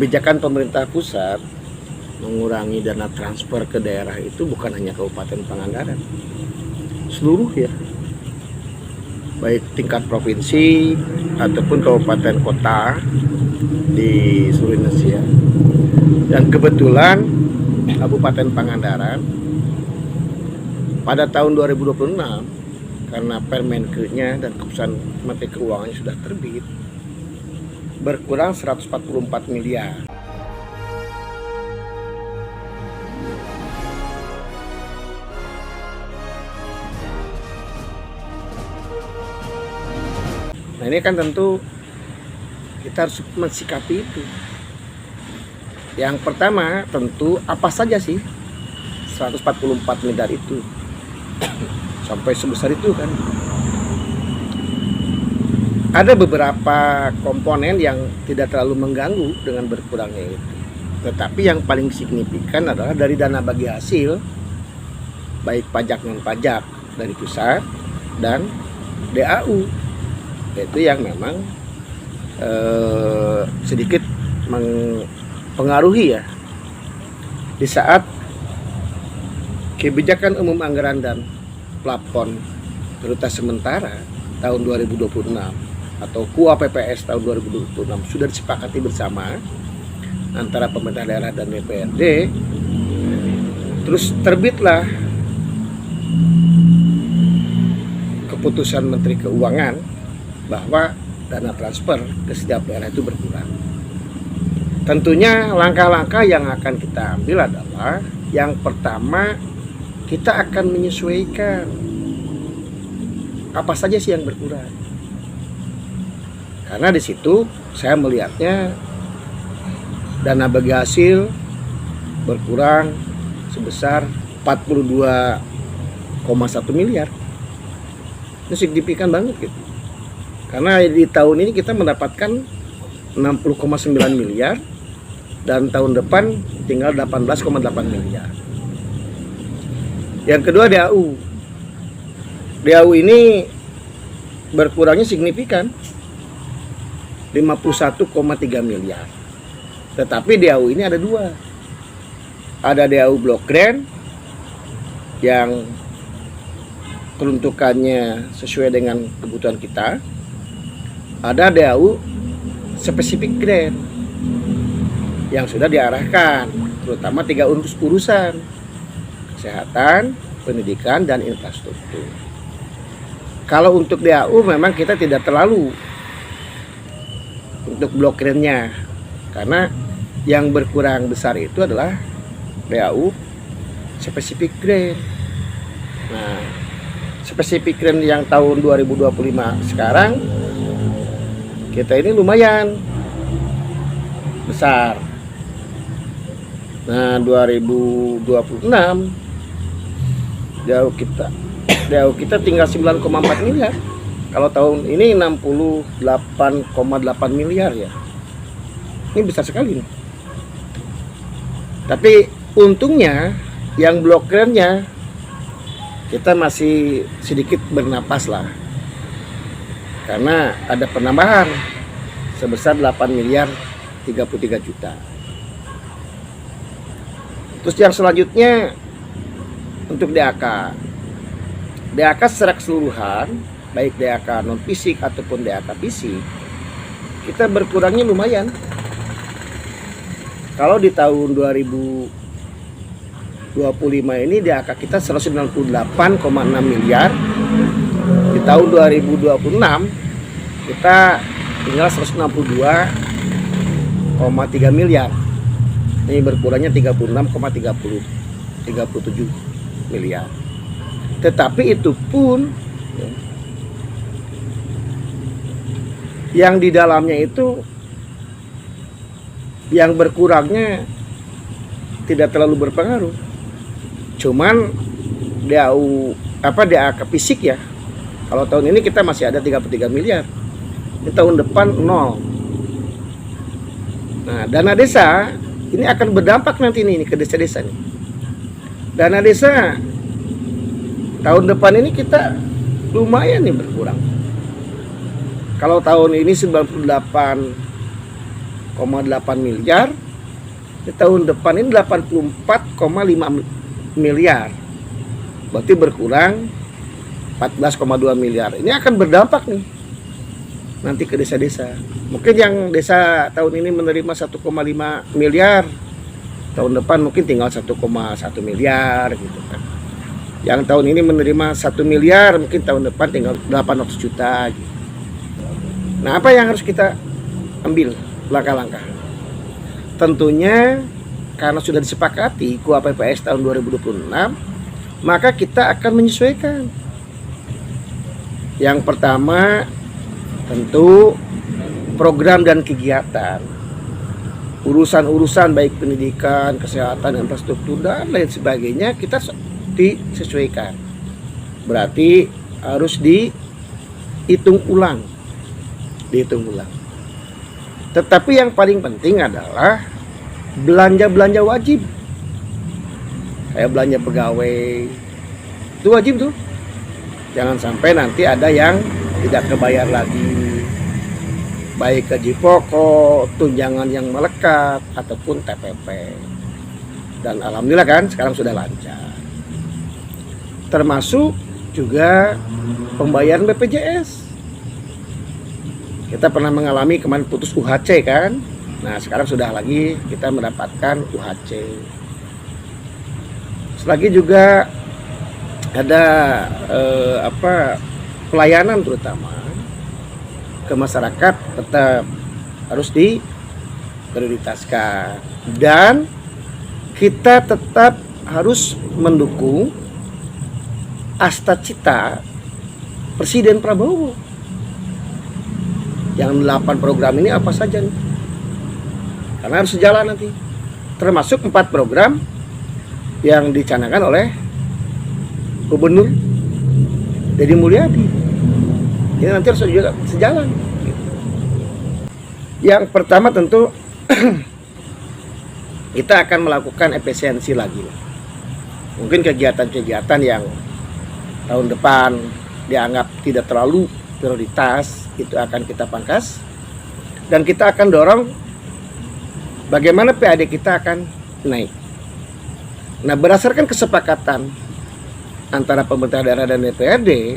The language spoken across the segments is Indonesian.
kebijakan pemerintah pusat mengurangi dana transfer ke daerah itu bukan hanya Kabupaten Pangandaran, seluruh ya, baik tingkat provinsi ataupun kabupaten kota di seluruh Indonesia. Dan kebetulan Kabupaten Pangandaran pada tahun 2026 karena Permenkeu-nya dan keputusan Menteri Keuangannya sudah terbit, berkurang 144 miliar. Nah ini kan tentu kita harus mensikapi itu. Yang pertama tentu apa saja sih 144 miliar itu sampai sebesar itu kan. Ada beberapa komponen yang tidak terlalu mengganggu dengan berkurangnya itu. Tetapi yang paling signifikan adalah dari dana bagi hasil, baik pajak non pajak dari pusat dan DAU. Itu yang memang sedikit mempengaruhi ya. Di saat kebijakan umum anggaran dan plafon prioritas sementara tahun 2026 atau KUA-PPS tahun 2026 sudah disepakati bersama antara pemerintah daerah dan DPRD, terus terbitlah keputusan Menteri Keuangan bahwa dana transfer ke setiap daerah itu berkurang. Tentunya langkah-langkah yang akan kita ambil adalah yang pertama, kita akan menyesuaikan apa saja sih yang berkurang. Karena di situ saya melihatnya dana bagi hasil berkurang sebesar 42,1 miliar. Itu signifikan banget gitu. Karena di tahun ini kita mendapatkan 60,9 miliar dan tahun depan tinggal 18,8 miliar. Yang kedua DAU. DAU ini berkurangnya signifikan 51,3 miliar. Tetapi DAU ini ada dua. Ada DAU Blok Grand yang peruntukannya sesuai dengan kebutuhan kita. Ada DAU spesifik grant yang sudah diarahkan, terutama 3 urusan: kesehatan, pendidikan, dan infrastruktur. Kalau untuk DAU memang kita tidak terlalu untuk blok grantnya, karena yang berkurang besar itu adalah DAU spesifik grant. Nah, spesifik grant yang tahun 2025 sekarang kita ini lumayan besar. Nah, 2026 DAU kita tinggal 9,4 miliar. Kalau tahun ini 68,8 miliar ya. Ini besar sekali nih. Tapi untungnya yang blok grantnya kita masih sedikit bernapas lah. Karena ada penambahan sebesar 8 miliar 33 juta. Terus yang selanjutnya untuk DAK. DAK secara keseluruhan, baik DAK non fisik ataupun DAK fisik, kita berkurangnya lumayan. Kalau di tahun 2025 ini DAK kita 198,6 miliar. Di tahun 2026 kita tinggal 162,3 miliar. Ini berkurangnya 36,37 miliar. Tetapi itu pun yang di dalamnya itu yang berkurangnya tidak terlalu berpengaruh. Cuman DAK fisik ya. Kalau tahun ini kita masih ada 33 miliar. Di tahun depan 0. Nah, dana desa ini akan berdampak nanti nih ke desa-desa nih. Dana desa tahun depan ini kita lumayan nih berkurang. Kalau tahun ini 98,6 miliar, di tahun depan ini 84,5 miliar. Berarti berkurang 14,2 miliar. Ini akan berdampak nih nanti ke desa-desa. Mungkin yang desa tahun ini menerima 1,5 miliar, tahun depan mungkin tinggal 1,1 miliar gitu kan. Yang tahun ini menerima 1 miliar, mungkin tahun depan tinggal 800 juta gitu. Nah, apa yang harus kita ambil langkah-langkah? Tentunya karena sudah disepakati KUHP tahun 2026, maka kita akan menyesuaikan. Yang pertama tentu program dan kegiatan, urusan-urusan baik pendidikan, kesehatan, infrastruktur dan lain sebagainya kita disesuaikan. Berarti harus dihitung ulang. Tetapi yang paling penting adalah belanja wajib. Kayak belanja pegawai itu wajib tuh. Jangan sampai nanti ada yang tidak kebayar lagi, baik gaji pokok, tunjangan yang melekat ataupun TPP. Dan alhamdulillah kan sekarang sudah lancar. Termasuk juga pembayaran BPJS. Kita pernah mengalami kemarin putus UHC kan. Nah, sekarang sudah lagi kita mendapatkan UHC. Selagi juga ada pelayanan terutama ke masyarakat tetap harus diprioritaskan, dan kita tetap harus mendukung Astacita Presiden Prabowo. Yang 8 program ini apa saja nih? Karena harus sejalan nanti. Termasuk 4 program yang dicanangkan oleh Gubernur Deddy Mulyadi. Ini nanti harus juga sejalan. Yang pertama tentu kita akan melakukan efisiensi lagi. Mungkin kegiatan-kegiatan yang tahun depan dianggap tidak terlalu prioritas itu akan kita pangkas, dan kita akan dorong bagaimana PAD kita akan naik. Nah, berdasarkan kesepakatan antara pemerintah daerah dan DPRD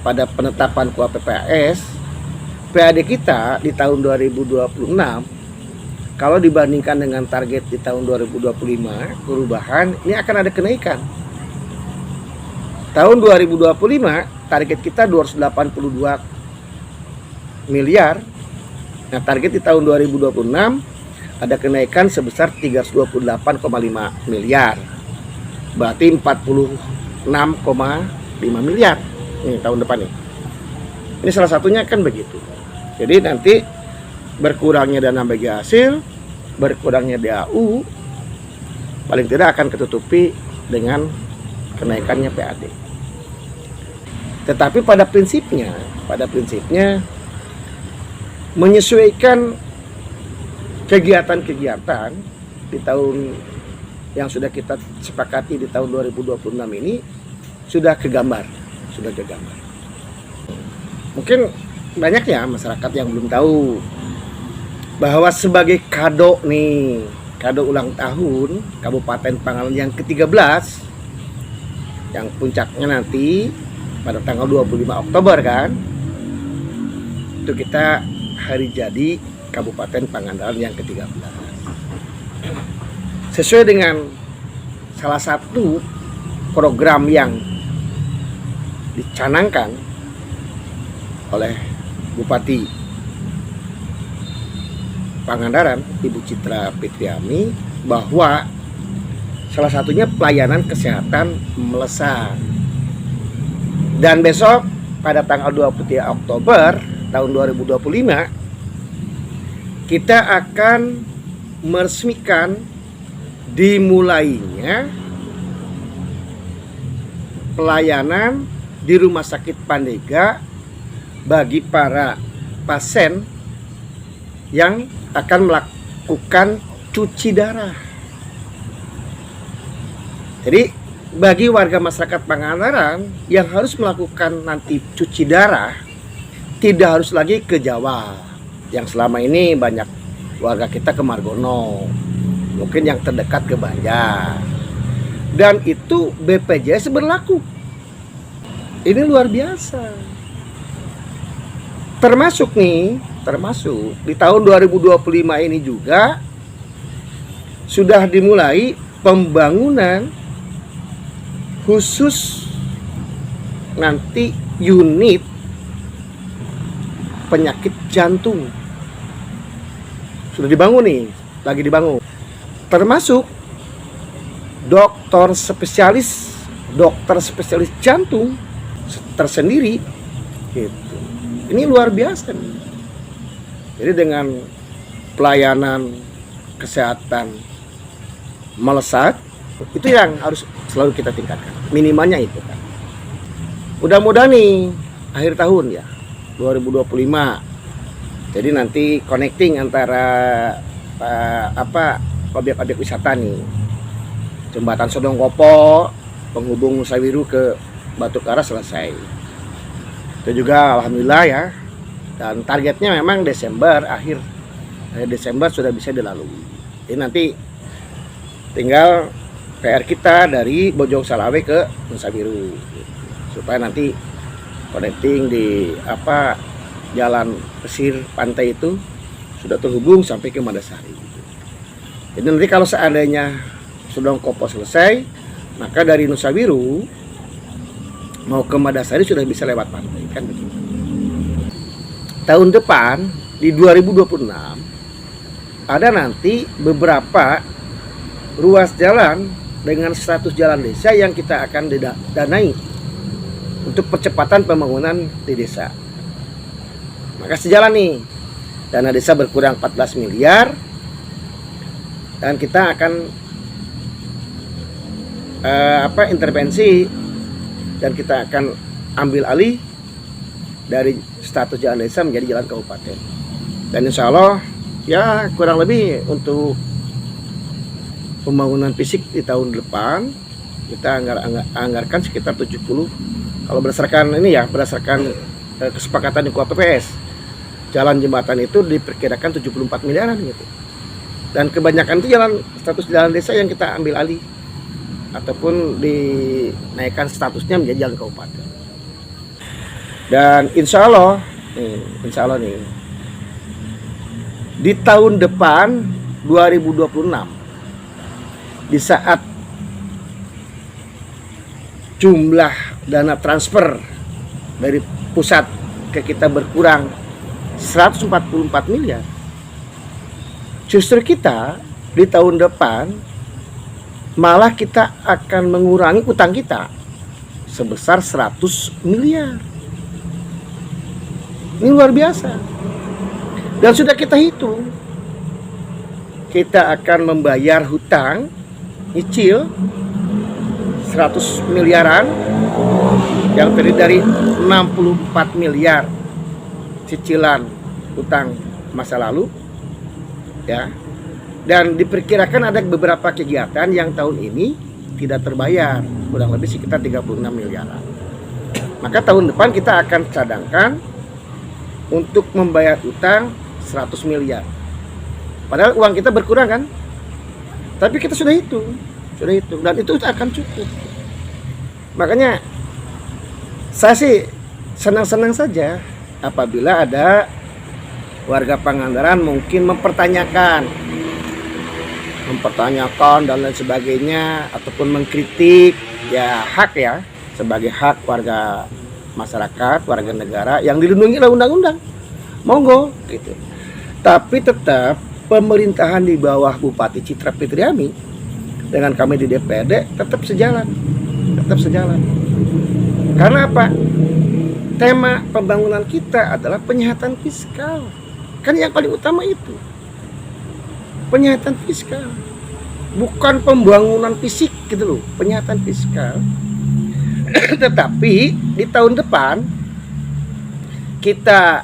pada penetapan KUHP PAD kita di tahun 2026 kalau dibandingkan dengan target di tahun 2025 perubahan ini akan ada kenaikan. Tahun 2025 target kita 282 miliar. Nah, target di tahun 2026 ada kenaikan sebesar 328,5 miliar. Berarti 46,5 miliar nih tahun depan nih. Ini salah satunya kan begitu. Jadi nanti berkurangnya dana bagi hasil, berkurangnya DAU, paling tidak akan ketutupi dengan kenaikannya PAD. Tetapi pada prinsipnya menyesuaikan kegiatan-kegiatan di tahun yang sudah kita sepakati di tahun 2026 ini sudah kegambar. Mungkin banyak ya masyarakat yang belum tahu bahwa sebagai kado ulang tahun Kabupaten Pangalengan yang ke-13 yang puncaknya nanti pada tanggal 25 Oktober kan, itu kita hari jadi Kabupaten Pangandaran yang ke-13. Sesuai dengan salah satu program yang dicanangkan oleh Bupati Pangandaran Ibu Citra Fitriani, bahwa salah satunya pelayanan kesehatan melesat. Dan besok pada tanggal 23 Oktober tahun 2025 kita akan meresmikan dimulainya pelayanan di Rumah Sakit Pandega bagi para pasien yang akan melakukan cuci darah. Jadi bagi warga masyarakat Pangandaran yang harus melakukan nanti cuci darah tidak harus lagi ke Jawa yang selama ini banyak warga kita ke Margono, mungkin yang terdekat ke Banjar, dan itu BPJS berlaku. Ini luar biasa. Termasuk di tahun 2025 ini juga sudah dimulai pembangunan khusus nanti unit penyakit jantung. Sudah dibangun nih, lagi dibangun. Termasuk dokter spesialis jantung tersendiri gitu. Ini luar biasa nih. Jadi dengan pelayanan kesehatan melesat, itu yang harus selalu kita tingkatkan. Minimalnya itu kan. Mudah-mudahan nih akhir tahun ya 2025. Jadi nanti connecting antara objek-objek wisata nih. Jembatan Sodongkopo penghubung Nusa Wiru ke Batu Karas selesai. Itu juga alhamdulillah ya. Dan targetnya memang akhir Desember sudah bisa dilalui. Jadi nanti tinggal PR kita dari Bojong Salawe ke Nusa Wiru supaya nanti connecting di jalan pesir pantai itu sudah terhubung sampai ke Madasari. Jadi nanti kalau seandainya Sodongkopo selesai, maka dari Nusa Wiru mau ke Madasari sudah bisa lewat pantai kan begitu. Tahun depan di 2026 ada nanti beberapa ruas jalan dengan status jalan desa yang kita akan danai untuk percepatan pembangunan di desa. Maka sejalan nih, dana desa berkurang 14 miliar dan kita akan intervensi dan kita akan ambil alih dari status jalan desa menjadi jalan kabupaten. Dan insya Allah ya kurang lebih untuk pembangunan fisik di tahun depan kita anggarkan sekitar 70. Kalau berdasarkan kesepakatan di KPPS, jalan jembatan itu diperkirakan 74 miliaran gitu. Dan kebanyakan itu status jalan desa yang kita ambil alih ataupun dinaikkan statusnya menjadi jalan kabupaten. Dan insya Allah nih di tahun depan 2026 di saat jumlah dana transfer dari pusat ke kita berkurang 144 miliar, justru kita di tahun depan malah kita akan mengurangi utang kita sebesar 100 miliar. Ini luar biasa. Dan sudah kita hitung, kita akan membayar hutang nyicil 100 miliaran yang terdiri dari 64 miliar cicilan hutang masa lalu ya. Dan diperkirakan ada beberapa kegiatan yang tahun ini tidak terbayar, kurang lebih sekitar 36 miliaran. Maka tahun depan kita akan cadangkan untuk membayar utang 100 miliar. Padahal uang kita berkurang kan? Tapi kita sudah hitung dan itu akan cukup. Makanya saya sih senang-senang saja apabila ada warga Pangandaran mungkin mempertanyakan dan lain sebagainya ataupun mengkritik, ya hak ya, sebagai hak warga masyarakat, warga negara yang dilindungi oleh undang-undang. Monggo gitu. Tapi tetap pemerintahan di bawah Bupati Citra Fitriani dengan kami di DPRD tetap sejalan. Karena apa? Tema pembangunan kita adalah penyehatan fiskal. Kan yang paling utama itu. Penyehatan fiskal. Bukan pembangunan fisik gitu loh, penyehatan fiskal. Tetapi di tahun depan kita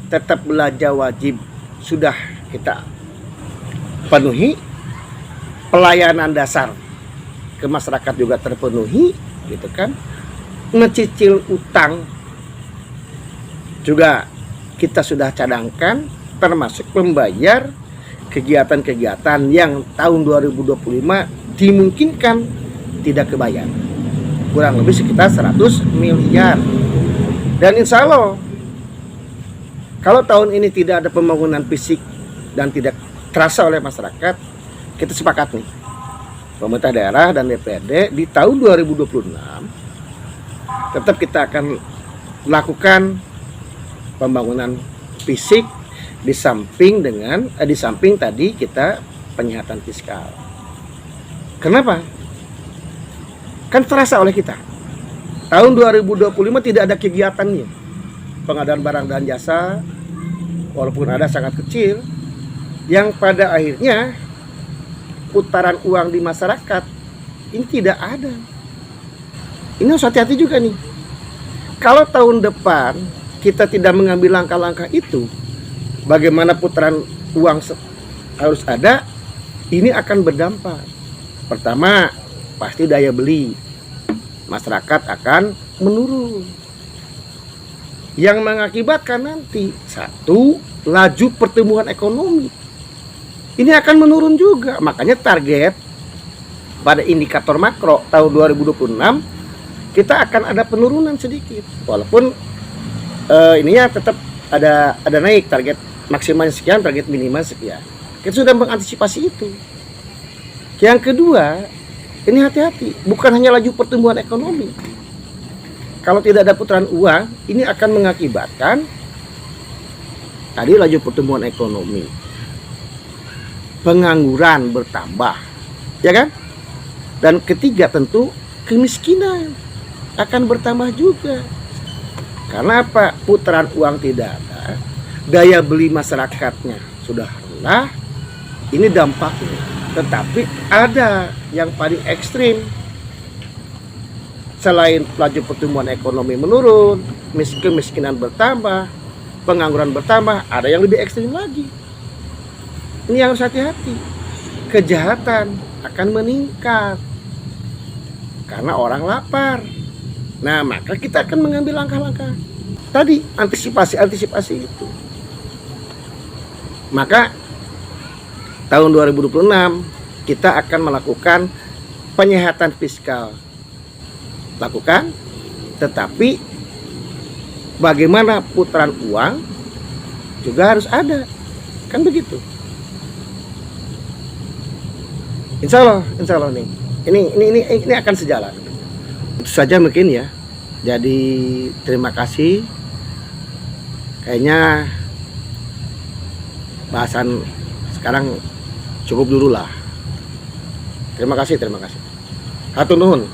tetap belanja wajib sudah kita penuhi, pelayanan dasar ke masyarakat juga terpenuhi gitu kan, ngecicil utang juga kita sudah cadangkan termasuk membayar kegiatan-kegiatan yang tahun 2025 dimungkinkan tidak kebayar, kurang lebih sekitar 100 miliar. Dan insya Allah kalau tahun ini tidak ada pembangunan fisik dan tidak terasa oleh masyarakat, kita sepakat nih, pemerintah daerah dan DPRD di tahun 2026 tetap kita akan lakukan pembangunan fisik di samping tadi kita penyihatan fiskal. Kenapa? Kan terasa oleh kita. Tahun 2025 tidak ada kegiatannya. Pengadaan barang dan jasa, walaupun ada sangat kecil, yang pada akhirnya putaran uang di masyarakat ini tidak ada. Ini harus hati-hati juga nih. Kalau tahun depan kita tidak mengambil langkah-langkah itu, bagaimana putaran uang harus ada, ini akan berdampak. Pertama, pasti daya beli masyarakat akan menurun, yang mengakibatkan nanti satu, laju pertumbuhan ekonomi ini akan menurun juga. Makanya target pada indikator makro tahun 2026 kita akan ada penurunan sedikit, walaupun ininya tetap ada naik, target maksimalnya sekian, target minimal sekian. Kita sudah mengantisipasi itu. Yang kedua, ini hati-hati, bukan hanya laju pertumbuhan ekonomi. Kalau tidak ada putaran uang, ini akan mengakibatkan tadi laju pertumbuhan ekonomi, pengangguran bertambah, ya kan? Dan ketiga tentu kemiskinan akan bertambah juga. Karena apa? Putaran uang tidak ada, daya beli masyarakatnya sudah rendah, ini dampaknya. Tetapi ada yang paling ekstrim, selain laju pertumbuhan ekonomi menurun, kemiskinan bertambah, pengangguran bertambah, ada yang lebih ekstrim lagi. Ini yang harus hati-hati. Kejahatan akan meningkat karena orang lapar. Nah, maka kita akan mengambil langkah-langkah tadi, antisipasi itu. Maka tahun 2026 kita akan melakukan penyihatan fiskal. Lakukan, tetapi bagaimana putaran uang juga harus ada. Kan begitu. Insya Allah nih. Ini akan sejalan. Itu saja mungkin ya. Jadi terima kasih. Kayaknya bahasan sekarang cukup dulu lah. Terima kasih. Hatur nuhun.